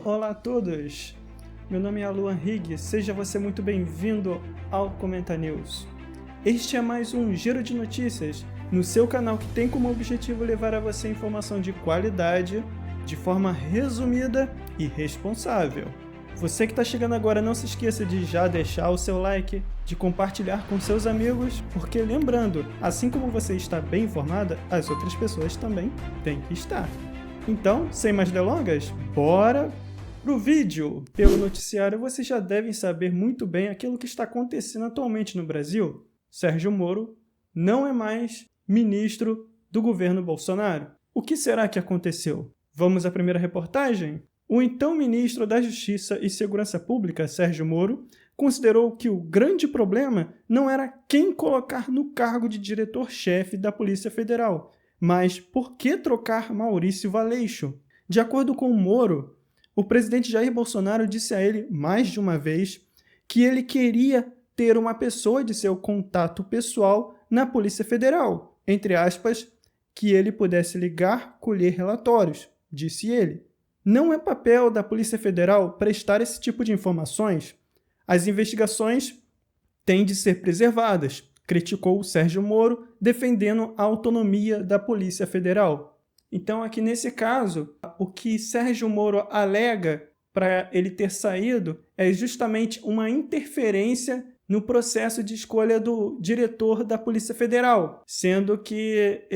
Olá a todos! Meu nome é Luan Higg, seja você muito bem-vindo ao Comenta News. Este é mais um giro de notícias no seu canal que tem como objetivo levar a você informação de qualidade, de forma resumida e responsável. Você que está chegando agora, não se esqueça de já deixar o seu like, de compartilhar com seus amigos, porque lembrando, assim como você está bem informada, as outras pessoas também têm que estar. Então, sem mais delongas, bora pro vídeo! Pelo noticiário, vocês já devem saber muito bem aquilo que está acontecendo atualmente no Brasil. Sérgio Moro não é mais ministro do governo Bolsonaro. O que será que aconteceu? Vamos à primeira reportagem? O então ministro da Justiça e Segurança Pública, Sérgio Moro, considerou que o grande problema não era quem colocar no cargo de diretor-chefe da Polícia Federal, mas por que trocar Maurício Valeixo? De acordo com Moro, o presidente Jair Bolsonaro disse a ele mais de uma vez que ele queria ter uma pessoa de seu contato pessoal na Polícia Federal, entre aspas, que ele pudesse ligar, colher relatórios, disse ele. Não é papel da Polícia Federal prestar esse tipo de informações. As investigações têm de ser preservadas, criticou Sérgio Moro, defendendo a autonomia da Polícia Federal. Então, aqui nesse caso, o que Sérgio Moro alega para ele ter saído é justamente uma interferência no processo de escolha do diretor da Polícia Federal, sendo que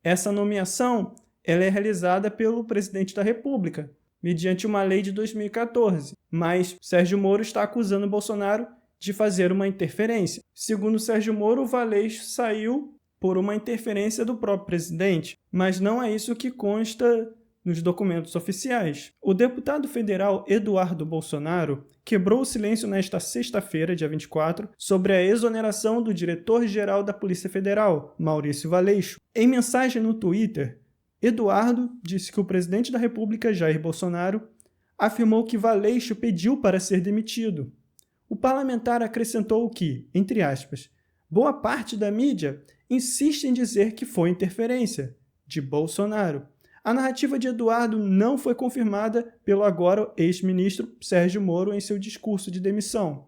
essa nomeação ela é realizada pelo presidente da República, mediante uma lei de 2014. Mas Sérgio Moro está acusando Bolsonaro de fazer uma interferência. Segundo Sérgio Moro, o Valeixo saiu por uma interferência do próprio presidente, mas não é isso que consta nos documentos oficiais. O deputado federal Eduardo Bolsonaro quebrou o silêncio nesta sexta-feira, dia 24, sobre a exoneração do diretor-geral da Polícia Federal, Maurício Valeixo. Em mensagem no Twitter, Eduardo disse que o presidente da República, Jair Bolsonaro, afirmou que Valeixo pediu para ser demitido. O parlamentar acrescentou que, entre aspas, boa parte da mídia insiste em dizer que foi interferência de Bolsonaro. A narrativa de Eduardo não foi confirmada pelo agora ex-ministro Sérgio Moro em seu discurso de demissão.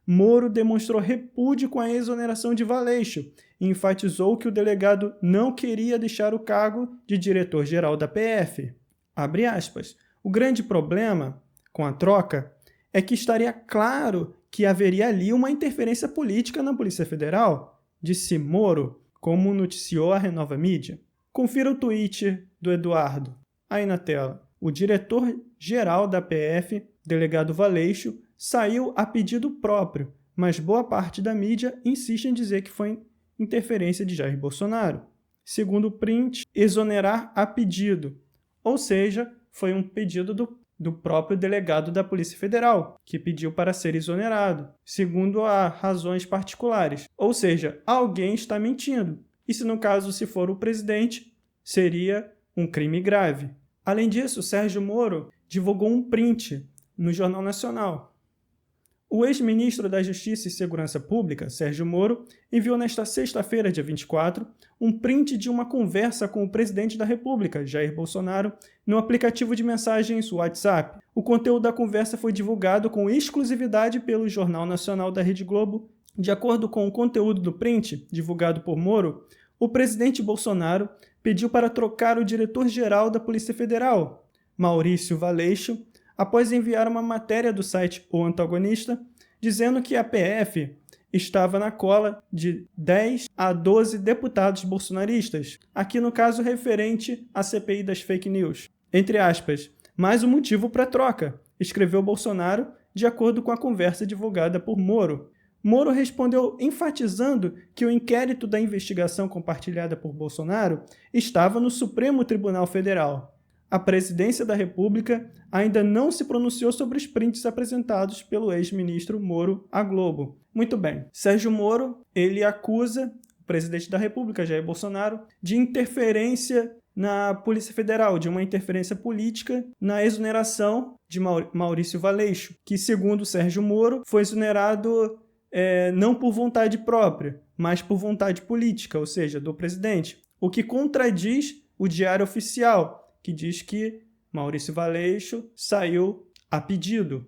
Moro demonstrou repúdio com a exoneração de Valeixo e enfatizou que o delegado não queria deixar o cargo de diretor-geral da PF. Abre aspas. O grande problema com a troca é que estaria claro que haveria ali uma interferência política na Polícia Federal, disse Moro, como noticiou a Renova Mídia. Confira o tweet do Eduardo, aí na tela. O diretor-geral da PF, delegado Valeixo, saiu a pedido próprio, mas boa parte da mídia insiste em dizer que foi interferência de Jair Bolsonaro. Segundo o print, exonerar a pedido, ou seja, foi um pedido do próprio delegado da Polícia Federal, que pediu para ser exonerado, segundo a razões particulares. Ou seja, alguém está mentindo. E se no caso se for o presidente, seria um crime grave. Além disso, Sérgio Moro divulgou um print no Jornal Nacional. O ex-ministro da Justiça e Segurança Pública, Sérgio Moro, enviou nesta sexta-feira, dia 24, um print de uma conversa com o presidente da República, Jair Bolsonaro, no aplicativo de mensagens WhatsApp. O conteúdo da conversa foi divulgado com exclusividade pelo Jornal Nacional da Rede Globo. De acordo com o conteúdo do print, divulgado por Moro, o presidente Bolsonaro pediu para trocar o diretor-geral da Polícia Federal, Maurício Valeixo, após enviar uma matéria do site O Antagonista, dizendo que a PF estava na cola de 10 a 12 deputados bolsonaristas, aqui no caso referente à CPI das fake news. Entre aspas, mais um motivo para troca, escreveu Bolsonaro, de acordo com a conversa divulgada por Moro. Moro respondeu enfatizando que o inquérito da investigação compartilhada por Bolsonaro estava no Supremo Tribunal Federal. A presidência da República ainda não se pronunciou sobre os prints apresentados pelo ex-ministro Moro à Globo. Muito bem, Sérgio Moro, ele acusa o presidente da República, Jair Bolsonaro, de interferência na Polícia Federal, de uma interferência política na exoneração de Maurício Valeixo, que, segundo Sérgio Moro, foi exonerado não por vontade própria, mas por vontade política, ou seja, do presidente, o que contradiz o Diário Oficial, que diz que Maurício Valeixo saiu a pedido.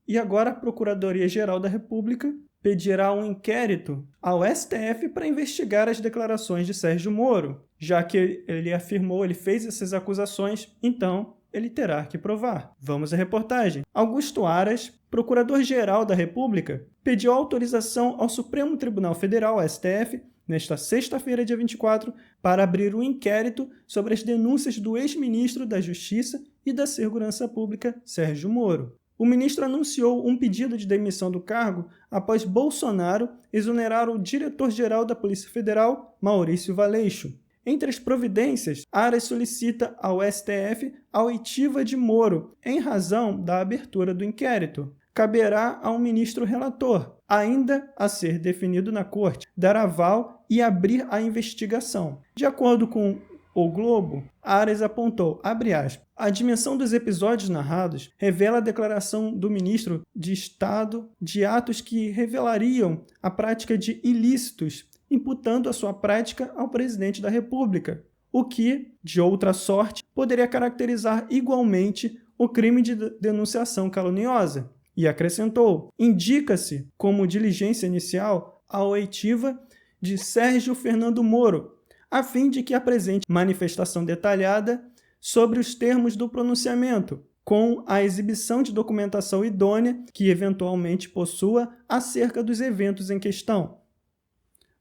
E agora a Procuradoria-Geral da República pedirá um inquérito ao STF para investigar as declarações de Sérgio Moro, já que ele afirmou, ele fez essas acusações, então ele terá que provar. Vamos à reportagem. Augusto Aras, Procurador-Geral da República, pediu autorização ao Supremo Tribunal Federal, STF, nesta sexta-feira, dia 24, para abrir um inquérito sobre as denúncias do ex-ministro da Justiça e da Segurança Pública, Sérgio Moro. O ministro anunciou um pedido de demissão do cargo após Bolsonaro exonerar o diretor-geral da Polícia Federal, Maurício Valeixo. Entre as providências, Aras solicita ao STF a oitiva de Moro, em razão da abertura do inquérito. Caberá ao ministro relator, ainda a ser definido na Corte, dar aval e abrir a investigação. De acordo com O Globo, Aras apontou, abre aspas, a dimensão dos episódios narrados revela a declaração do ministro de Estado de atos que revelariam a prática de ilícitos, imputando a sua prática ao presidente da República, o que, de outra sorte, poderia caracterizar igualmente o crime de denunciação caluniosa. E acrescentou, indica-se como diligência inicial a oitiva de Sérgio Fernando Moro, a fim de que apresente manifestação detalhada sobre os termos do pronunciamento, com a exibição de documentação idônea que eventualmente possua acerca dos eventos em questão.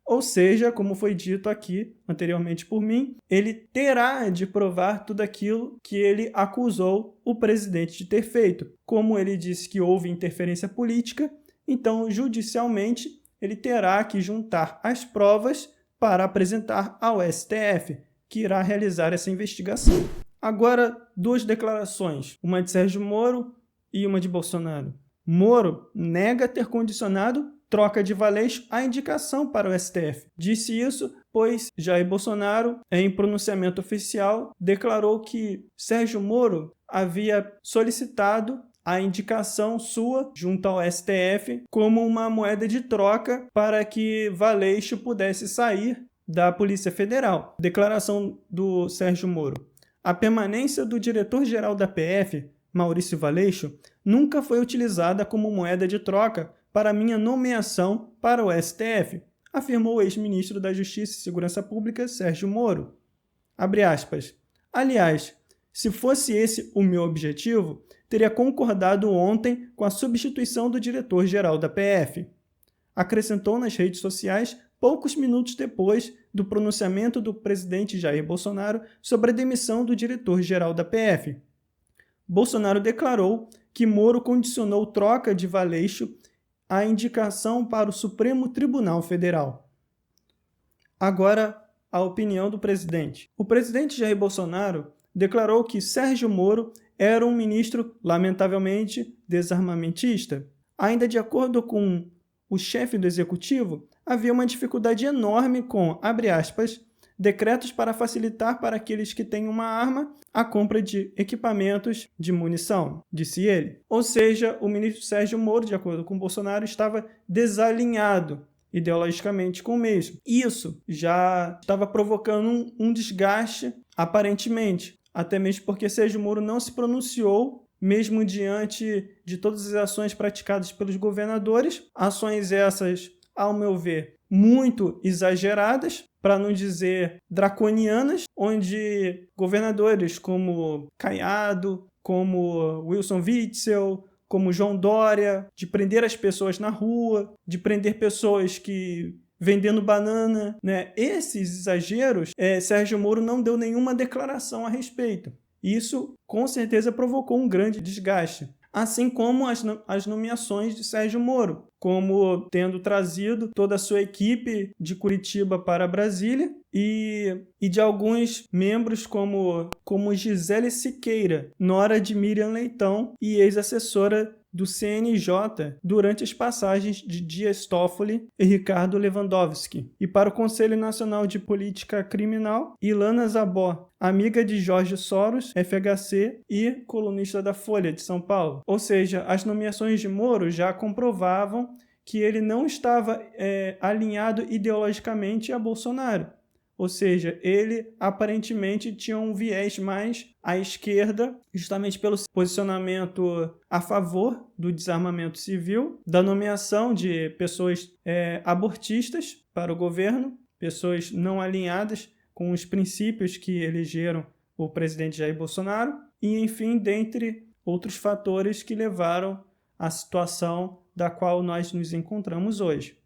Ou seja, como foi dito aqui anteriormente por mim, ele terá de provar tudo aquilo que ele acusou o presidente de ter feito. Como ele disse que houve interferência política, então judicialmente ele terá que juntar as provas para apresentar ao STF, que irá realizar essa investigação. Agora, duas declarações, uma de Sérgio Moro e uma de Bolsonaro. Moro nega ter condicionado troca de Valeixo à indicação para o STF. Disse isso, pois Jair Bolsonaro, em pronunciamento oficial, declarou que Sérgio Moro havia solicitado a indicação sua junto ao STF como uma moeda de troca para que Valeixo pudesse sair da Polícia Federal. Declaração do Sérgio Moro. A permanência do diretor-geral da PF, Maurício Valeixo, nunca foi utilizada como moeda de troca para minha nomeação para o STF, afirmou o ex-ministro da Justiça e Segurança Pública, Sérgio Moro. Abre aspas. Aliás, se fosse esse o meu objetivo, teria concordado ontem com a substituição do diretor-geral da PF. Acrescentou nas redes sociais poucos minutos depois do pronunciamento do presidente Jair Bolsonaro sobre a demissão do diretor-geral da PF. Bolsonaro declarou que Moro condicionou troca de Valeixo à indicação para o Supremo Tribunal Federal. Agora, a opinião do presidente. O presidente Jair Bolsonaro declarou que Sérgio Moro era um ministro, lamentavelmente, desarmamentista. Ainda de acordo com o chefe do executivo, havia uma dificuldade enorme com, abre aspas, decretos para facilitar para aqueles que têm uma arma a compra de equipamentos de munição, disse ele. Ou seja, o ministro Sérgio Moro, de acordo com Bolsonaro, estava desalinhado ideologicamente com o mesmo. Isso já estava provocando um desgaste, aparentemente, até mesmo porque Sérgio Moro não se pronunciou, mesmo diante de todas as ações praticadas pelos governadores, ações essas, ao meu ver, muito exageradas, para não dizer draconianas, onde governadores como Caiado, como Wilson Witzel, como João Dória, de prender as pessoas na rua, de prender pessoas que vendendo banana, né? Esses exageros, Sérgio Moro não deu nenhuma declaração a respeito. Isso, com certeza, provocou um grande desgaste. Assim como as nomeações de Sérgio Moro, como tendo trazido toda a sua equipe de Curitiba para Brasília e de alguns membros como Gisele Siqueira, nora de Miriam Leitão e ex-assessora do CNJ durante as passagens de Dias Toffoli e Ricardo Lewandowski. E para o Conselho Nacional de Política Criminal, Ilana Zabó, amiga de Jorge Soros, FHC e colunista da Folha de São Paulo. Ou seja, as nomeações de Moro já comprovavam que ele não estava alinhado ideologicamente a Bolsonaro. ou seja, ele aparentemente tinha um viés mais à esquerda, justamente pelo posicionamento a favor do desarmamento civil, da nomeação de pessoas abortistas para o governo, pessoas não alinhadas com os princípios que elegeram o presidente Jair Bolsonaro, e, enfim, dentre outros fatores que levaram à situação da qual nós nos encontramos hoje.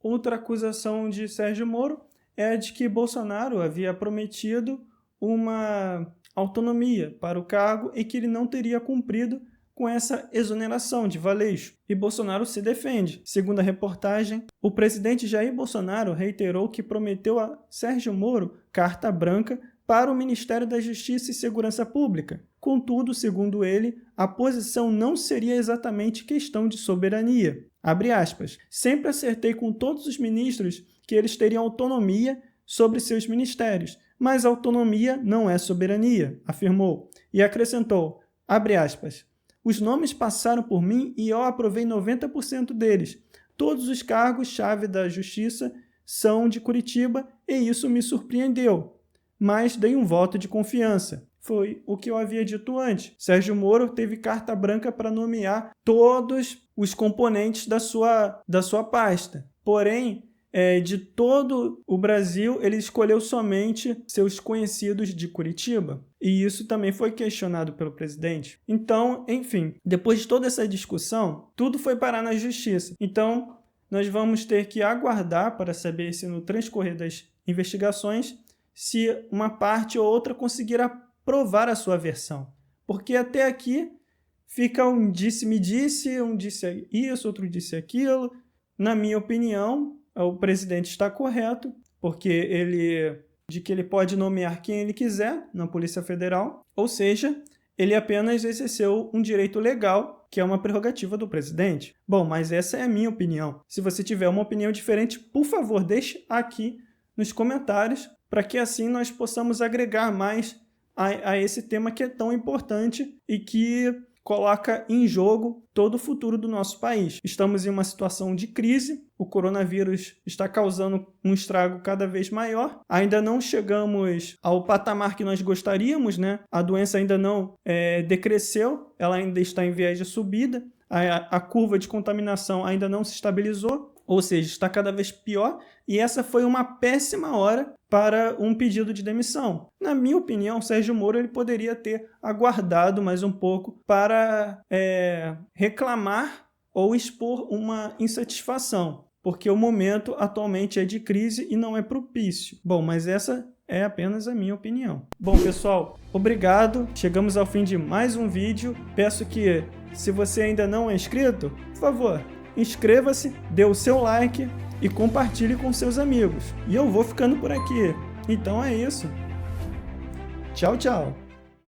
Outra acusação de Sérgio Moro é a de que Bolsonaro havia prometido uma autonomia para o cargo e que ele não teria cumprido com essa exoneração de Valeixo. E Bolsonaro se defende. Segundo a reportagem, o presidente Jair Bolsonaro reiterou que prometeu a Sérgio Moro carta branca para o Ministério da Justiça e Segurança Pública. Contudo, segundo ele, a posição não seria exatamente questão de soberania. Abre aspas. Sempre acertei com todos os ministros que eles teriam autonomia sobre seus ministérios, mas autonomia não é soberania, afirmou. E acrescentou, abre aspas, os nomes passaram por mim e eu aprovei 90% deles. Todos os cargos-chave da Justiça são de Curitiba e isso me surpreendeu, mas dei um voto de confiança. Foi o que eu havia dito antes. Sérgio Moro teve carta branca para nomear todos os componentes da sua pasta. Porém, de todo o Brasil, ele escolheu somente seus conhecidos de Curitiba. E isso também foi questionado pelo presidente. Então, enfim, depois de toda essa discussão, tudo foi parar na justiça. Então, nós vamos ter que aguardar para saber se no transcorrer das investigações, se uma parte ou outra conseguirá provar a sua versão. Porque até aqui fica um disse-me-disse, um disse isso, outro disse aquilo. Na minha opinião, o presidente está correto, porque ele pode nomear quem ele quiser na Polícia Federal, ou seja, ele apenas exerceu um direito legal, que é uma prerrogativa do presidente. Bom, mas essa é a minha opinião. Se você tiver uma opinião diferente, por favor, deixe aqui nos comentários, para que assim nós possamos agregar mais a esse tema que é tão importante e que coloca em jogo todo o futuro do nosso país. Estamos em uma situação de crise, o coronavírus está causando um estrago cada vez maior, ainda não chegamos ao patamar que nós gostaríamos, né? A doença ainda não decresceu, ela ainda está em viés de subida, a curva de contaminação ainda não se estabilizou, ou seja, está cada vez pior, e essa foi uma péssima hora para um pedido de demissão. Na minha opinião, Sérgio Moro ele poderia ter aguardado mais um pouco para reclamar ou expor uma insatisfação, porque o momento atualmente é de crise e não é propício. Bom, mas essa é apenas a minha opinião. Bom, pessoal, obrigado. Chegamos ao fim de mais um vídeo. Peço que, se você ainda não é inscrito, por favor, inscreva-se, dê o seu like e compartilhe com seus amigos. E eu vou ficando por aqui. Então é isso. Tchau, tchau.